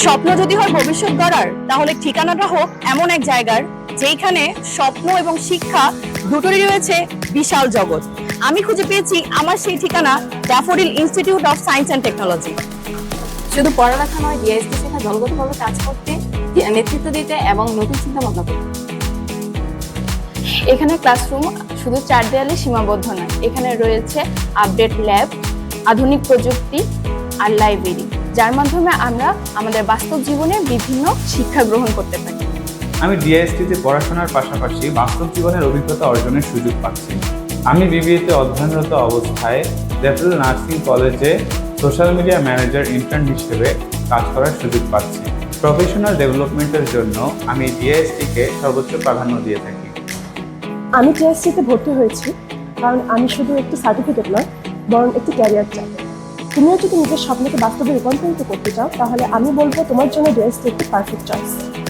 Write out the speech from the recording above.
স্বপ্ন যদি হয় ভবিষ্যৎ গড়ার, তাহলে ঠিকানাটা হোক এমন এক জায়গার যেখানে স্বপ্ন এবং শিক্ষা দুটোরই রয়েছে বিশাল জগৎ। আমি খুঁজে পেয়েছি আমার সেই ঠিকানা, daffodil institute of science and technology. শুধু পড়ালেখা নয়, ডিএসটি শেখা দলগতভাবে কাজ করতে, নেতৃত্ব দিতে এবং নতুন চিন্তা ভাবনা করতে। এখানে ক্লাসরুম শুধু 4 দেয়ালে সীমাবদ্ধ নয়, এখানে রয়েছে আপডেট ল্যাব, আধুনিক প্রযুক্তি আর লাইব্রেরি, যার মাধ্যমে আমরা আমাদের বাস্তব জীবনে বিভিন্ন শিক্ষা গ্রহণ করতে পারি। আমি ডিআইএসটিতে পড়াশোনার পাশাপাশি বাস্তব জীবনের অভিজ্ঞতা অর্জনের সুযোগ পাচ্ছি। আমি বিবিএতে অধ্যয়নরত অবস্থায় ড্যাফোডিল নার্সিং কলেজে সোশ্যাল মিডিয়া ম্যানেজার ইন্টার্ন হিসেবে কাজ করার সুযোগ পাচ্ছি। প্রফেশনাল ডেভেলপমেন্টের জন্য আমি ডিআইএসটিকে সর্বোচ্চ প্রাধান্য দিয়ে থাকি। আমি টিএসসিতে ভর্তি হয়েছি কারণ আমি শুধু একটি সার্টিফিকেট নয়, বরং একটি ক্যারিয়ার চাই। তুমিও যদি নিজের স্বপ্নকে বাস্তবে রূপান্তরিত করতে চাও, তাহলে আমি বলবো তোমার জন্য ডিএসসি একটি পারফেক্ট চয়েস।